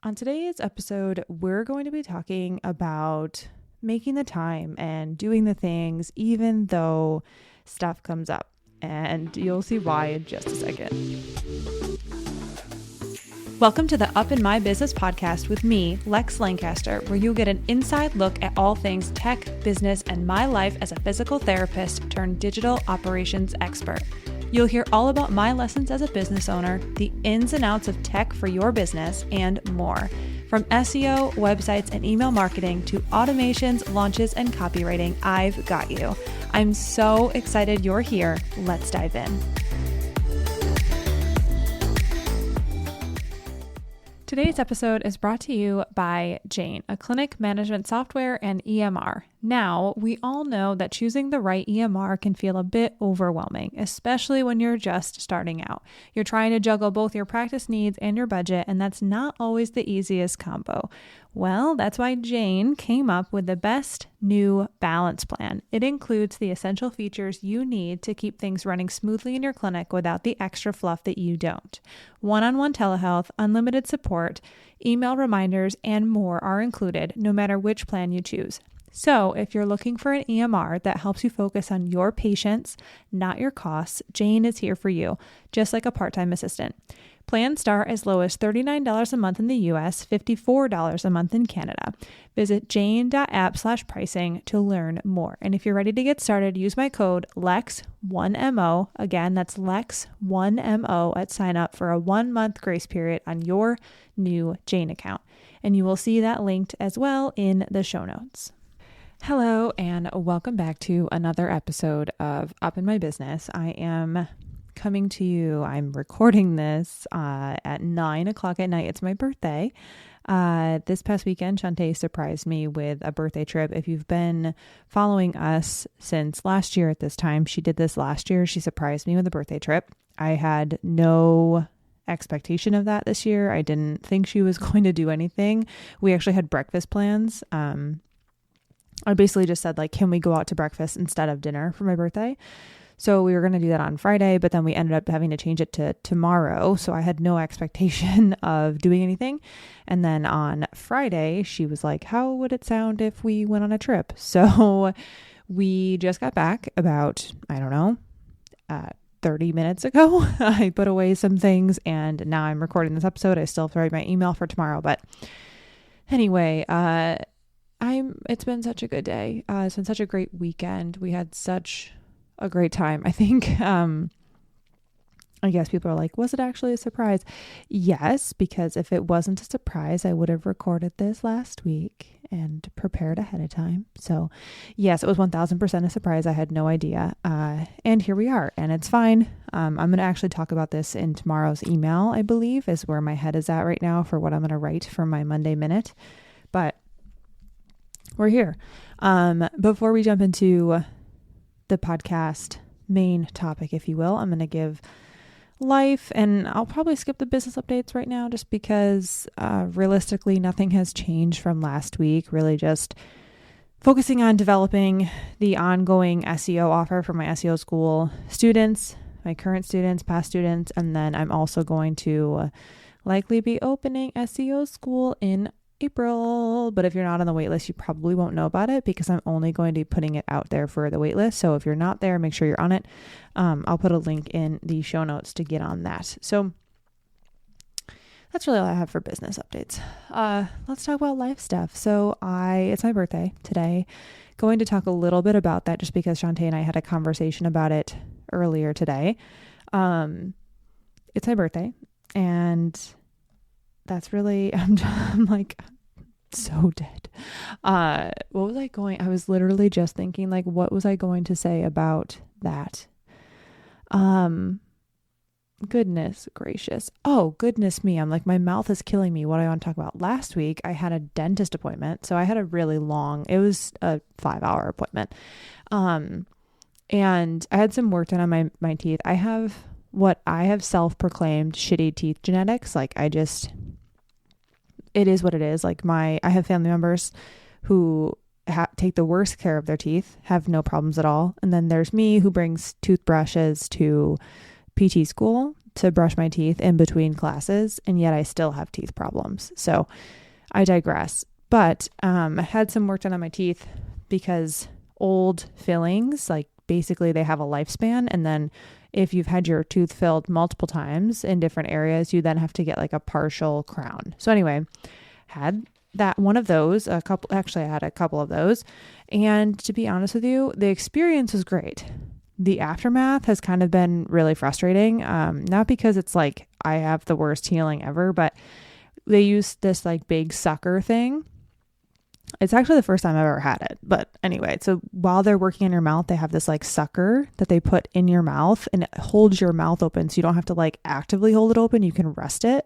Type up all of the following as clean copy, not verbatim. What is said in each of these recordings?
On today's episode, we're going to be talking about making the time and doing the things even though stuff comes up. And you'll see why in just a second. Welcome to the Up in My Business podcast with me, Lex Lancaster, where you'll get an inside look at all things tech, business, and my life as a physical therapist turned digital operations expert. You'll hear all about my lessons as a business owner, the ins and outs of tech for your business, and more. From SEO, websites, and email marketing to automations, launches, and copywriting, I've got you. I'm so excited you're here. Let's dive in. Today's episode is brought to you by Jane, a clinic management software and EMR. Now, we all know that choosing the right EMR can feel a bit overwhelming, especially when you're just starting out. You're trying to juggle both your practice needs and your budget, and that's not always the easiest combo. Well, that's why Jane came up with the best new balance plan. It includes the essential features you need to keep things running smoothly in your clinic without the extra fluff that you don't. One-on-one telehealth, unlimited support, email reminders, and more are included, no matter which plan you choose. So if you're looking for an EMR that helps you focus on your patients, not your costs, Jane is here for you, just like a part-time assistant. Plans start as low as $39 a month in the US, $54 a month in Canada. Visit jane.app/pricing to learn more. And if you're ready to get started, use my code LEX1MO. Again, that's LEX1MO at sign up for a 1-month grace period on your new Jane account. And you will see that linked as well in the show notes. Hello, and welcome back to another episode of Up in My Business. I am coming to you. I'm recording this at 9 o'clock at night. It's my birthday. This past weekend, Shantae surprised me with a birthday trip. If you've been following us since last year at this time, she did this last year. She surprised me with a birthday trip. I had no expectation of that this year. I didn't think she was going to do anything. We actually had breakfast plans. I basically just said, like, can we go out to breakfast instead of dinner for my birthday? So we were going to do that on Friday, but then we ended up having to change it to tomorrow. So I had no expectation of doing anything. And then on Friday, she was like, how would it sound if we went on a trip? So we just got back about, 30 minutes ago. I put away some things and now I'm recording this episode. I still have to write my email for tomorrow. But anyway, it's been such a good day. It's been such a great weekend. We had such a great time. I think, I guess people are like, was it actually a surprise? Yes, because if it wasn't a surprise, I would have recorded this last week and prepared ahead of time. So yes, it was 1000% a surprise. I had no idea. And here we are, and it's fine. I'm going to actually talk about this in tomorrow's email, I believe, is where my head is at right now for what I'm going to write for my Monday Minute. But we're here. Before we jump into the podcast main topic, if you will, I'm going to give life, and I'll probably skip the business updates right now just because realistically nothing has changed from last week. Really just focusing on developing the ongoing SEO offer for my SEO school students, my current students, past students, and then I'm also going to likely be opening SEO school in April, but if you're not on the waitlist, you probably won't know about it because I'm only going to be putting it out there for the waitlist. So if you're not there, make sure you're on it. I'll put a link in the show notes to get on that. So that's really all I have for business updates. Let's talk about life stuff. So it's my birthday today. Going to talk a little bit about that just because Shantae and I had a conversation about it earlier today. It's my birthday, and that's really, I'm like so dead. I was literally just thinking, like, what was I going to say about that? Goodness gracious. Oh, goodness me. I'm like, my mouth is killing me. What do I want to talk about? Last week, I had a dentist appointment. So I had it was a 5-hour appointment. And I had some work done on my teeth. I have what I have self-proclaimed shitty teeth genetics. Like, it is what it is. Like, I have family members who take the worst care of their teeth, have no problems at all. And then there's me who brings toothbrushes to PT school to brush my teeth in between classes, and yet I still have teeth problems. So I digress. But I had some work done on my teeth because old fillings, like basically they have a lifespan. And then if you've had your tooth filled multiple times in different areas, you then have to get like a partial crown. So anyway, had that one of those, I had a couple of those. And to be honest with you, the experience was great. The aftermath has kind of been really frustrating. Not because it's like I have the worst healing ever, but they use this like big sucker thing. It's actually the first time I've ever had it. But anyway, so while they're working in your mouth, they have this like sucker that they put in your mouth and it holds your mouth open. So you don't have to like actively hold it open. You can rest it.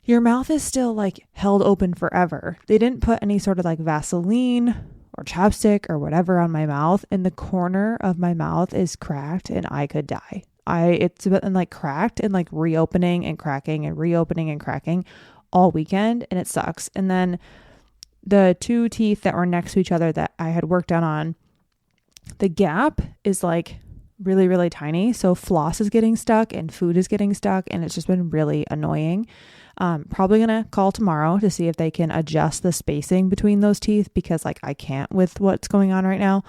Your mouth is still like held open forever. They didn't put any sort of like Vaseline or chapstick or whatever on my mouth. And the corner of my mouth is cracked and I could die. It's been like cracked and like reopening and cracking and reopening and cracking all weekend. And it sucks. And then the two teeth that were next to each other that I had worked on, the gap is like really, really tiny. So floss is getting stuck and food is getting stuck. And it's just been really annoying. Probably going to call tomorrow to see if they can adjust the spacing between those teeth because like I can't with what's going on right now.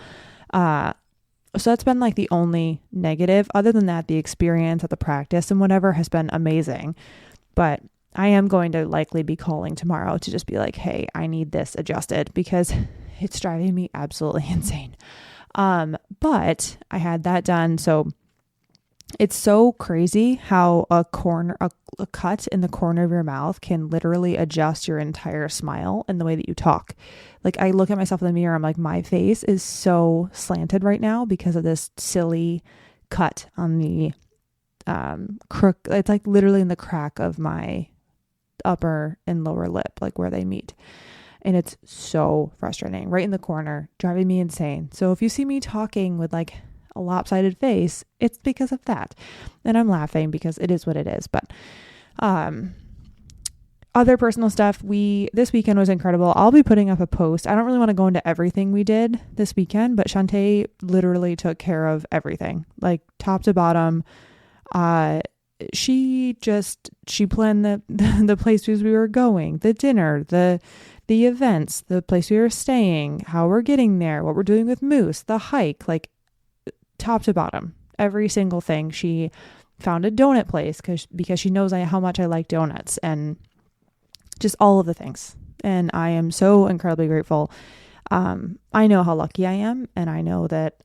So that's been like the only negative. Other than that, the experience at the practice and whatever has been amazing. But I am going to likely be calling tomorrow to just be like, hey, I need this adjusted because it's driving me absolutely insane. But I had that done. So it's so crazy how a cut in the corner of your mouth can literally adjust your entire smile and the way that you talk. Like I look at myself in the mirror, I'm like, my face is so slanted right now because of this silly cut on the crook. It's like literally in the crack of my upper and lower lip, like where they meet. And it's so frustrating, right in the corner, driving me insane. So if you see me talking with like a lopsided face, it's because of that. And I'm laughing because it is what it is. But other personal stuff, this weekend was incredible. I'll be putting up a post. I don't really want to go into everything we did this weekend, but Shantae literally took care of everything, like top to bottom. She planned the places we were going, the dinner, the events, the place we were staying, how we're getting there, what we're doing with Moose, the hike, like top to bottom, every single thing. She found a donut place because she knows how much I like donuts and just all of the things. And I am so incredibly grateful. I know how lucky I am. And I know that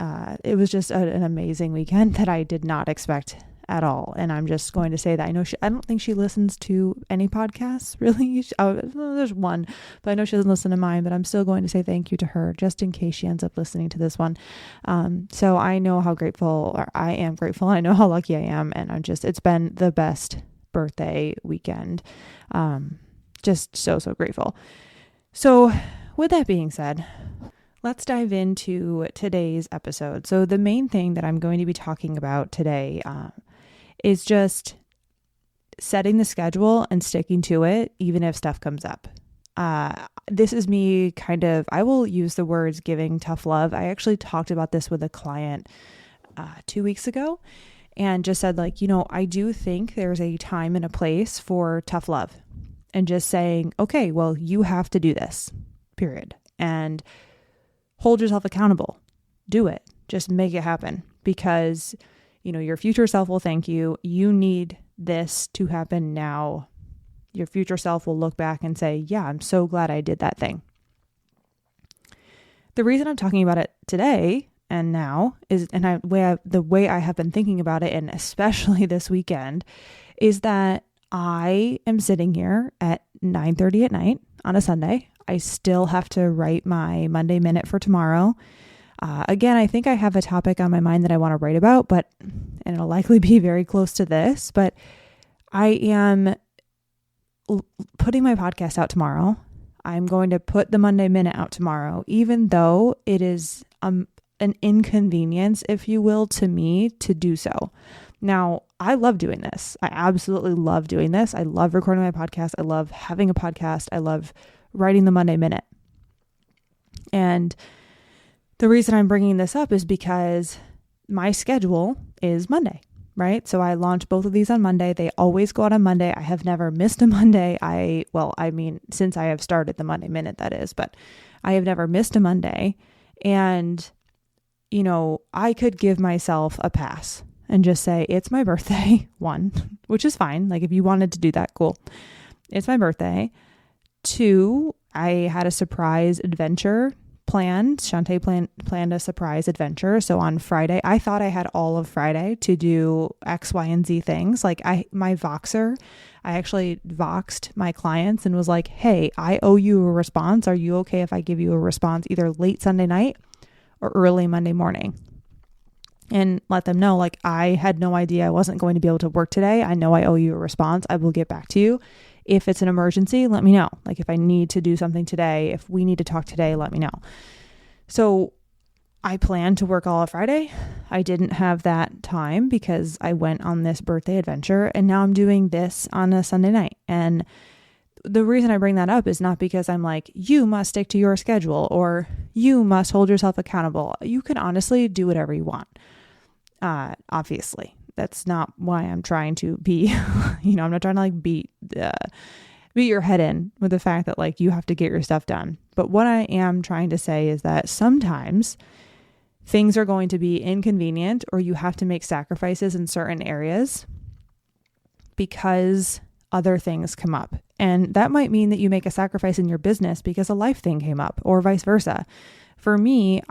it was just an amazing weekend that I did not expect at all. And I'm just going to say that I don't think she listens to any podcasts really. There's one, but I know she doesn't listen to mine, but I'm still going to say thank you to her just in case she ends up listening to this one. So I know how grateful, or I am grateful. I know how lucky I am. And it's been the best birthday weekend. Just so grateful. So with that being said, let's dive into today's episode. So the main thing that I'm going to be talking about today, is just setting the schedule and sticking to it, even if stuff comes up. This is me I will use the words giving tough love. I actually talked about this with a client 2 weeks ago and just said like, I do think there's a time and a place for tough love and just saying, okay, well, you have to do this, period. And hold yourself accountable. Do it. Just make it happen because your future self will thank you. You need this to happen now. Your future self will look back and say, yeah, I'm so glad I did that thing. The reason I'm talking about it today and now is, the way I have been thinking about it, and especially this weekend, is that I am sitting here at 9:30 at night on a Sunday. I still have to write my Monday Minute for tomorrow. Again, I think I have a topic on my mind that I want to write about, and it'll likely be very close to this, but I am putting my podcast out tomorrow. I'm going to put the Monday Minute out tomorrow, even though it is an inconvenience, if you will, to me to do so. Now, I love doing this. I absolutely love doing this. I love recording my podcast. I love having a podcast. I love writing the Monday Minute. And the reason I'm bringing this up is because my schedule is Monday, right? So I launch both of these on Monday. They always go out on Monday. I have never missed a Monday. Since I have started the Monday Minute, that is, but I have never missed a Monday. And, I could give myself a pass and just say, it's my birthday, 1, which is fine. Like if you wanted to do that, cool. It's my birthday. 2, I had a surprise adventure planned. Shantae planned a surprise adventure. So on Friday, I thought I had all of Friday to do X, Y, and Z things. Like my Voxer, I actually Voxed my clients and was like, hey, I owe you a response. Are you okay if I give you a response either late Sunday night or early Monday morning? And let them know, like, I had no idea I wasn't going to be able to work today. I know I owe you a response. I will get back to you. If it's an emergency, let me know. Like if I need to do something today, if we need to talk today, let me know. So I planned to work all of Friday. I didn't have that time because I went on this birthday adventure, and now I'm doing this on a Sunday night. And the reason I bring that up is not because I'm like, you must stick to your schedule or you must hold yourself accountable. You can honestly do whatever you want. Obviously. That's not why I'm trying to be, I'm not trying to like beat your head in with the fact that like you have to get your stuff done. But what I am trying to say is that sometimes things are going to be inconvenient or you have to make sacrifices in certain areas because other things come up. And that might mean that you make a sacrifice in your business because a life thing came up or vice versa. For me,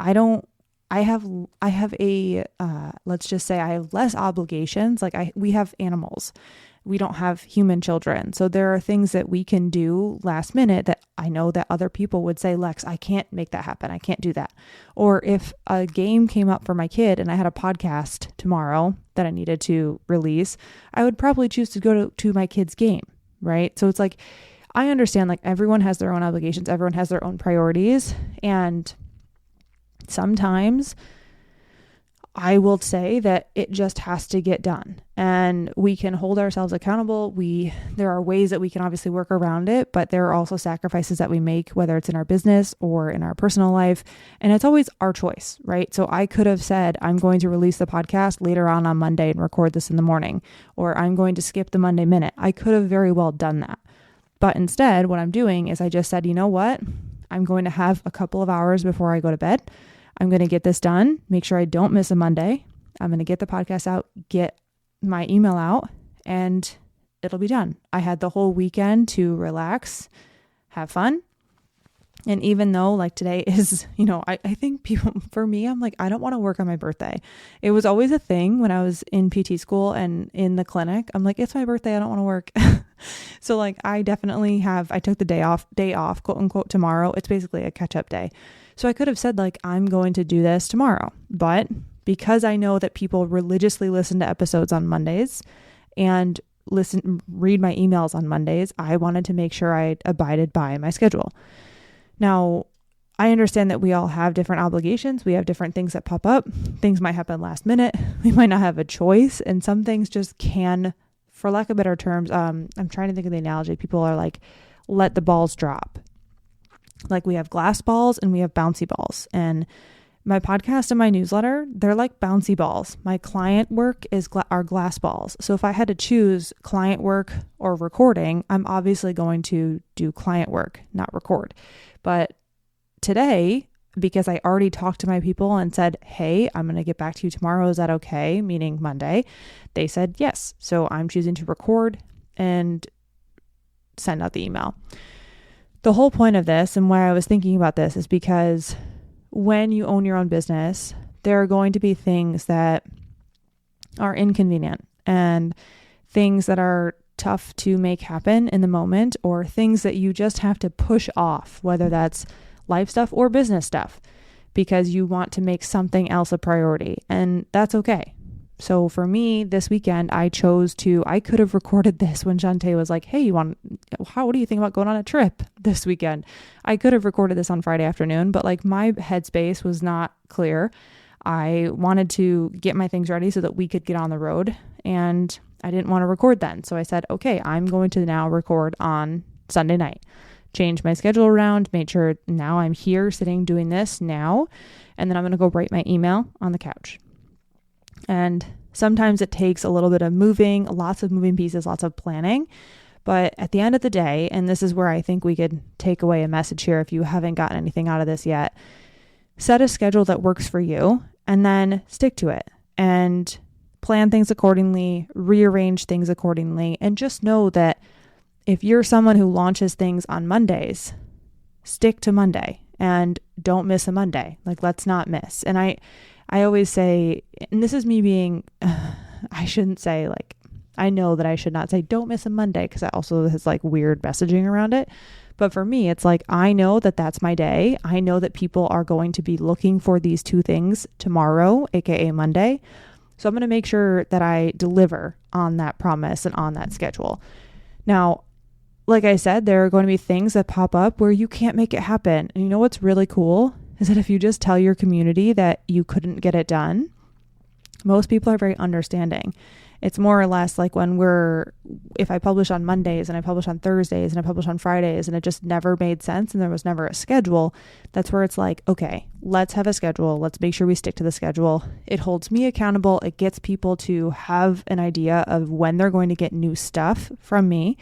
let's just say I have less obligations. Like we have animals. We don't have human children. So there are things that we can do last minute that I know that other people would say, Lex, I can't make that happen. I can't do that. Or if a game came up for my kid and I had a podcast tomorrow that I needed to release, I would probably choose to go to my kid's game, right? So it's like, I understand like everyone has their own obligations. Everyone has their own priorities. And sometimes I will say that it just has to get done and we can hold ourselves accountable. There are ways that we can obviously work around it, but there are also sacrifices that we make, whether it's in our business or in our personal life. And it's always our choice, right? So I could have said, I'm going to release the podcast later on Monday and record this in the morning, or I'm going to skip the Monday Minute. I could have very well done that. But instead, what I'm doing is I just said, you know what? I'm going to have a couple of hours before I go to bed. I'm going to get this done, make sure I don't miss a Monday. I'm going to get the podcast out, get my email out, and it'll be done. I had the whole weekend to relax, have fun. And even though like today is, I think people, for me, I'm like, I don't want to work on my birthday. It was always a thing when I was in PT school and in the clinic. I'm like, it's my birthday. I don't want to work. So like, I took the day off, quote unquote, tomorrow. It's basically a catch up day. So I could have said like, I'm going to do this tomorrow, but because I know that people religiously listen to episodes on Mondays and read my emails on Mondays, I wanted to make sure I abided by my schedule. Now, I understand that we all have different obligations. We have different things that pop up. Things might happen last minute. We might not have a choice. And some things just can, for lack of better terms, I'm trying to think of the analogy. People are like, let the balls drop. Like we have glass balls and we have bouncy balls. And my podcast and my newsletter, they're like bouncy balls. My client work are glass balls. So if I had to choose client work or recording, I'm obviously going to do client work, not record. But today, because I already talked to my people and said, hey, I'm going to get back to you tomorrow. Is that okay? Meaning Monday. They said yes. So I'm choosing to record and send out the email. The whole point of this and why I was thinking about this is because when you own your own business, there are going to be things that are inconvenient and things that are tough to make happen in the moment, or things that you just have to push off, whether that's life stuff or business stuff, because you want to make something else a priority. And that's okay. So for me, this weekend, I could have recorded this when Shantae was like, hey, what do you think about going on a trip this weekend? I could have recorded this on Friday afternoon, but like my headspace was not clear. I wanted to get my things ready so that we could get on the road, and I didn't want to record then. So I said, okay, I'm going to now record on Sunday night. Change my schedule around, made sure now I'm here sitting doing this now, and then I'm going to go write my email on the couch. And Sometimes it takes a little bit of moving, lots of moving pieces, lots of planning. But at the end of the day, and this is where I think we could take away a message here if you haven't gotten anything out of this yet, set a schedule that works for you and then stick to it and plan things accordingly, rearrange things accordingly, and just know that if you're someone who launches things on Mondays, stick to Monday and don't miss a Monday. Like, let's not miss. And I always say, and this is me being, I shouldn't say like, I know that I should not say don't miss a Monday because that also has like weird messaging around it. But for me, it's like, I know that that's my day. I know that people are going to be looking for these two things tomorrow, aka Monday. So I'm going to make sure that I deliver on that promise and on that schedule. Now, like I said, there are going to be things that pop up where you can't make it happen. And you know what's really cool is that if you just tell your community that you couldn't get it done, most people are very understanding. It's more or less like if I publish on Mondays and I publish on Thursdays and I publish on Fridays and it just never made sense and there was never a schedule, that's where it's like, okay, let's have a schedule. Let's make sure we stick to the schedule. It holds me accountable. It gets people to have an idea of when they're going to get new stuff from me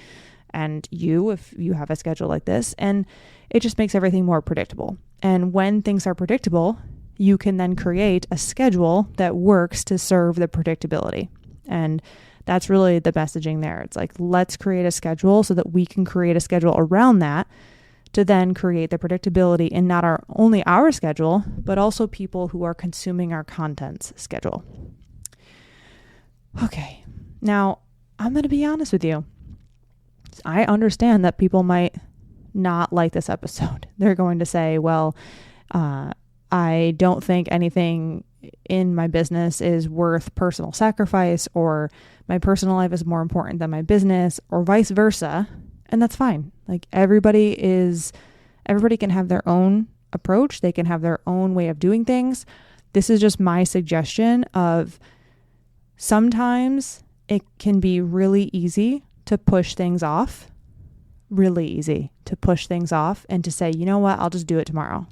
and you, if you have a schedule like this, and it just makes everything more predictable. And when things are predictable, you can then create a schedule that works to serve the predictability. And that's really the messaging there. It's like, let's create a schedule so that we can create a schedule around that to then create the predictability in not only our schedule, but also people who are consuming our content's schedule. Okay, now I'm going to be honest with you. I understand that people might not like this episode. They're going to say, well, I don't think anything in my business is worth personal sacrifice, or my personal life is more important than my business, or vice versa. And that's fine. Like, everybody can have their own approach. They can have their own way of doing things. This is just my suggestion of sometimes it can be really easy to push things off, and to say, you know what, I'll just do it tomorrow.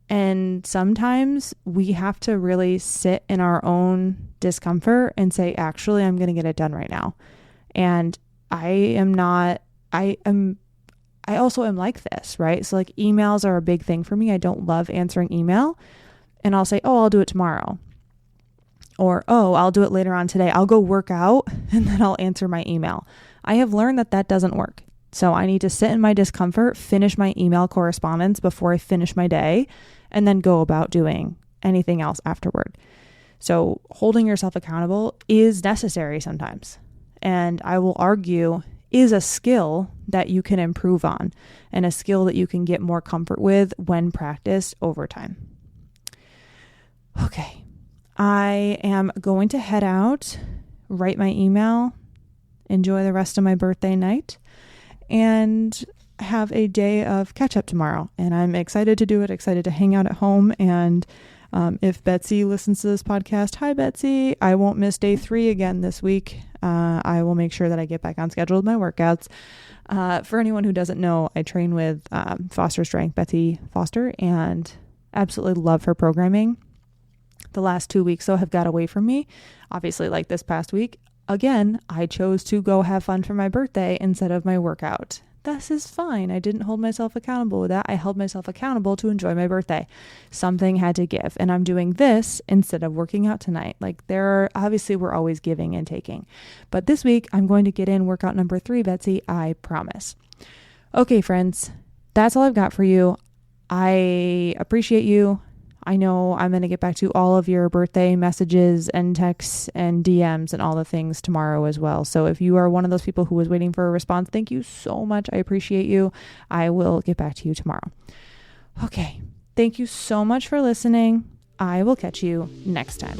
And sometimes we have to really sit in our own discomfort and say, actually, I'm going to get it done right now. And I also am like this, right? So like, emails are a big thing for me. I don't love answering email, and I'll say, oh, I'll do it tomorrow. Or, oh, I'll do it later on today. I'll go work out and then I'll answer my email. I have learned that doesn't work. So I need to sit in my discomfort, finish my email correspondence before I finish my day, and then go about doing anything else afterward. So holding yourself accountable is necessary sometimes. And I will argue is a skill that you can improve on, and a skill that you can get more comfort with when practiced over time. Okay. I am going to head out, write my email, enjoy the rest of my birthday night, and have a day of catch up tomorrow. And I'm excited to do it, excited to hang out at home. And if Betsy listens to this podcast, hi, Betsy, I won't miss day 3 again this week. I will make sure that I get back on schedule with my workouts. For anyone who doesn't know, I train with Foster Strength, Betsy Foster, and absolutely love her programming. The last 2 weeks, though, have got away from me. Obviously, like this past week, again, I chose to go have fun for my birthday instead of my workout. This is fine. I didn't hold myself accountable with that. I held myself accountable to enjoy my birthday. Something had to give. And I'm doing this instead of working out tonight. Like, obviously we're always giving and taking. But this week, I'm going to get in workout number 3, Betsy. I promise. Okay, friends, that's all I've got for you. I appreciate you. I know I'm going to get back to all of your birthday messages and texts and DMs and all the things tomorrow as well. So if you are one of those people who was waiting for a response, thank you so much. I appreciate you. I will get back to you tomorrow. Okay. Thank you so much for listening. I will catch you next time.